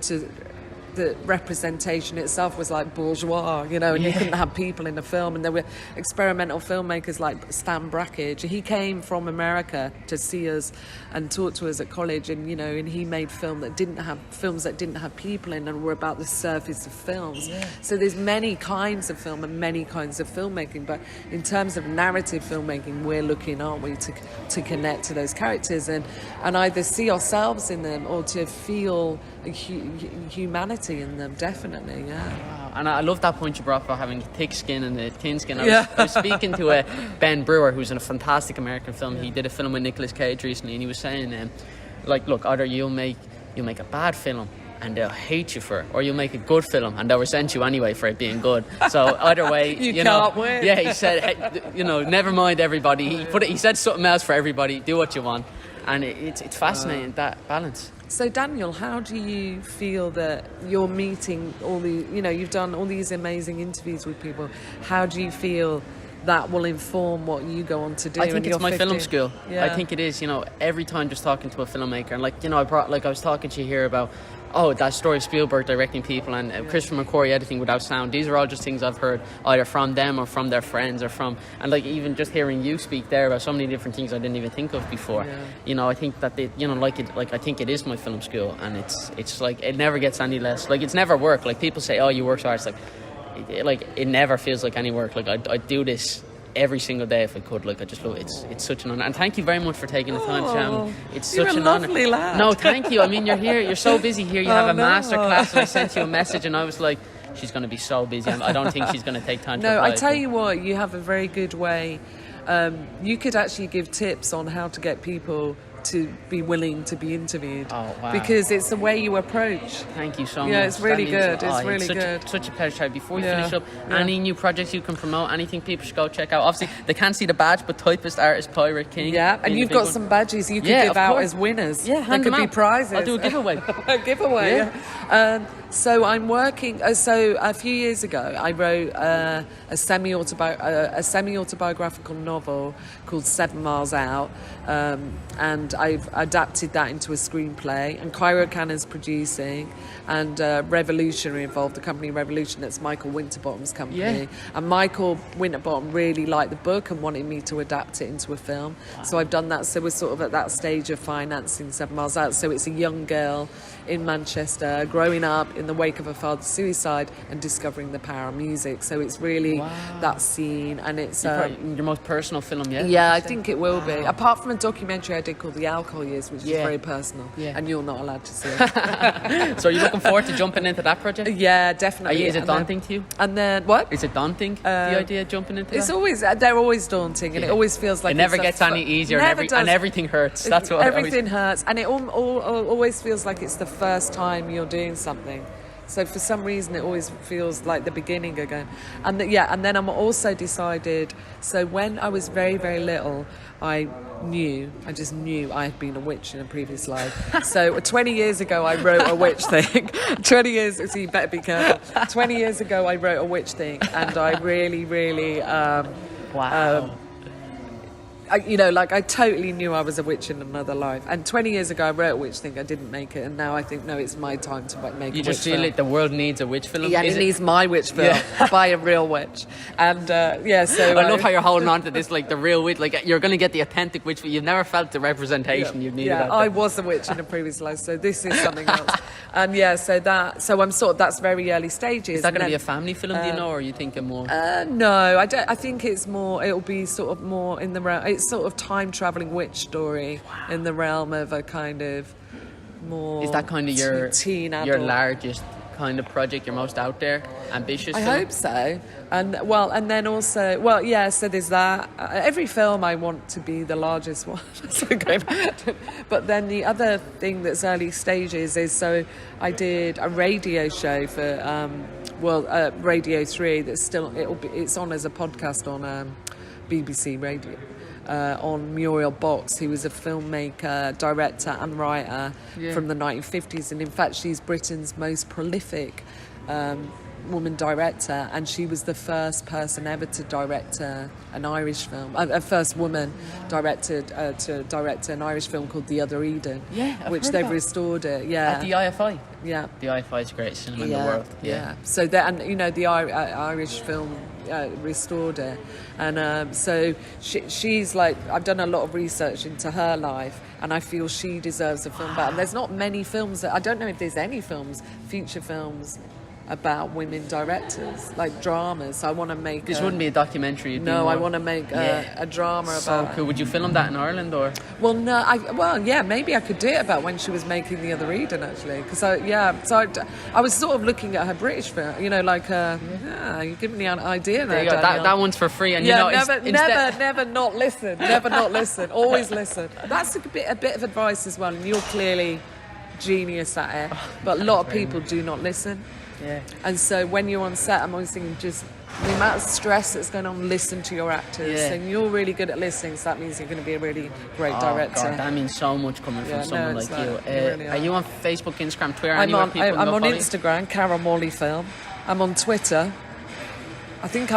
the representation itself was like bourgeois, you know, and you couldn't have people in a film. And there were experimental filmmakers like Stan Brakhage. He came from America to see us and talk to us at college, and, you know, and he made films that didn't have people in and were about the surface of films. Yeah. So there's many kinds of film and many kinds of filmmaking, but in terms of narrative filmmaking, we're looking, aren't we, to connect to those characters and either see ourselves in them or to feel humanity in them, definitely, yeah. Wow. And I love that point you brought about having thick skin and the thin skin. I was speaking to Ben Brewer, who's in a fantastic American film. He did a film with Nicolas Cage recently, and he was saying, like, look, either you'll make a bad film and they'll hate you for it, or you'll make a good film and they'll resent you anyway for it being good. So either way, you can't win. Yeah, he said, hey, you know, never mind everybody. He said something else for everybody. Do what you want, and it's fascinating, that balance. So Daniel, how do you feel that you're meeting all the, you know, you've done all these amazing interviews with people. How do you feel that will inform what you go on to do? I think it's my film school. Yeah. I think it is, you know, every time just talking to a filmmaker, and like, you know, I was talking to you here about, that story of Spielberg directing people and Christopher McQuarrie editing without sound. These are all just things I've heard either from them or from their friends and like even just hearing you speak there about so many different things I didn't even think of before. Yeah. You know, I think that I think it is my film school, and it's like, it never gets any less. Like, it's never work. Like, people say, oh, you work so hard. It's like, it never feels like any work. Like, I'd do this every single day if I could. Like, I just love it. It's such an honor, and thank you very much for taking the time, Sham. It's such an honor. Lovely lad. No, thank you. I mean, you're here, you're so busy here. You have a master class, and I sent you a message and I was like, she's going to be so busy. I don't think she's going to take time to reply. I tell you what, you have a very good way. You could actually give tips on how to get people to be willing to be interviewed. Oh, wow. Because it's the way you approach. Thank you so much. Yeah, it's really good. It's really good. Such a pleasure. Before we finish up, any new projects you can promote, anything people should go check out? Obviously, they can't see the badge, but Typist Artist Pirate King. Yeah, and you've got some badges you could give out as winners. Yeah, hand them out. There could be prizes. I'll do a giveaway. A giveaway, yeah. So I'm working. So a few years ago, I wrote a semi-autobiographical novel called 7 Miles Out, and I've adapted that into a screenplay. And Cairo Cannon's producing, and Revolutionary involved, the company Revolution, that's Michael Winterbottom's company. Yeah. And Michael Winterbottom really liked the book and wanted me to adapt it into a film. Wow. So I've done that. So we're sort of at that stage of financing 7 Miles Out. So it's a young girl in Manchester, growing up in the wake of her father's suicide and discovering the power of music. So it's really that scene, and it's your most personal film yet? Yeah, I think it will be. Apart from a documentary I did called The Alchohol Years, which is very personal, and you're not allowed to see it. So are you looking forward to jumping into that project? Yeah, definitely. Is it daunting to you? And then what? Is it daunting, the idea of jumping into that? They're always daunting, and it always feels like it never gets any easier, and everything hurts. That's what everything hurts, and it always feels like it's the first time you're doing something. So for some reason, it always feels like the beginning again. And then I'm also decided. So when I was very, very little, I just knew I had been a witch in a previous life. So 20 years ago, I wrote a witch thing. 20 years, so you better be careful. 20 years ago, I wrote a witch thing, and I really, really. I totally knew I was a witch in another life. And 20 years ago, I wrote a witch thing. I didn't make it, and now I think, no, it's my time to make a witch film. You just feel like the world needs a witch film? Yeah, it needs my witch film by a real witch. And, so... I love how you're holding on to this, like, the real witch. Like, you're going to get the authentic witch, but you've never felt the representation you've needed. Yeah, I was a witch in a previous life, so this is something else. And, so I'm that's very early stages. Is that going to be a family film, do you know, or are you thinking more? No, I don't. I think it'll be sort of more in the realm... It's sort of time-travelling witch story in the realm of a kind of more... Is that kind of your teen adult? Your largest kind of project, your most out there, ambitious I film? hope so. And then also, so there's that. Every film I want to be the largest one. But then the other thing that's early stages is, so I did a radio show for Radio 3 that's still, it's on as a podcast on BBC Radio. On Muriel Box, who was a filmmaker, director and writer from the 1950s, and in fact she's Britain's most prolific woman director, and she was the first person ever to direct an Irish film, first woman director to direct an Irish film called The Other Eden, which they've restored it at the IFI. The IFI is great cinema in the world. So the Irish film restored it, and so she's like, I've done a lot of research into her life, and I feel she deserves a film back. And there's not many films I don't know if there's any feature films about women directors, like dramas. So I want to make... This wouldn't be a documentary. I want to make a drama about... So cool. Would you film that in Ireland, or...? Well, no. Maybe I could do it about when she was making The Other Eden, actually. Because I was sort of looking at her British film, you give me an idea there, Daniel. That one's for free, and never not listen. Never not listen. Always listen. That's a bit of advice as well, and you're clearly genius at it, but a lot of people do not listen. Yeah. And so when you're on set, I'm always thinking, just the amount of stress that's going on, listen to your actors. And you're really good at listening, so that means you're going to be a really great director. God, that means so much coming from someone like you. Really are you on Facebook, Instagram, Twitter? I'm on Instagram, CAROL MORLEY Film. I'm on Twitter. I think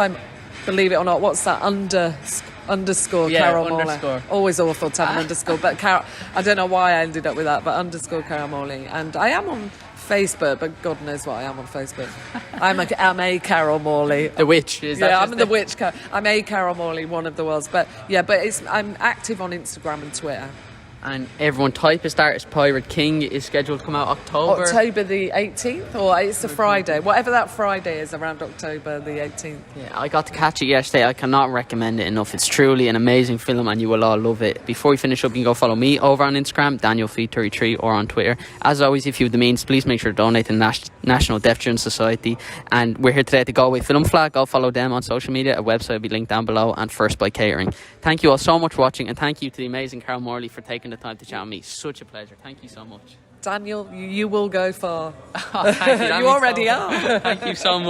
believe it or not, what's that, underscore CAROL Morley. Always awful to have an underscore, but Carol, I don't know why I ended up with that, but underscore CAROL Morley. And I am on Facebook, but God knows what I am on Facebook. I'm a CAROL Morley. The witch, is that? Yeah, I'm the witch. I'm a CAROL Morley, one of the worlds. But I'm active on Instagram and Twitter. And everyone, Typist Artist Pirate King is scheduled to come out October the 18th, or it's a Friday, whatever that Friday is, around October the 18th. Yeah, I got to catch it yesterday. I cannot recommend it enough. It's truly an amazing film, and you will all love it. Before we finish up, you can go follow me over on Instagram, DanielFeed33, or on Twitter. As always, if you have the means, please make sure to donate to the National Deaf Children's Society. And we're here today at the Galway Film Fleadh. Go follow them on social media. A website will be linked down below, and First Bite Catering. Thank you all so much for watching, and thank you to the amazing CAROL Morley for taking the time to chat with me. Such a pleasure. Thank you so much. Daniel, you will go far. Thank you. You already are. Thank you so much.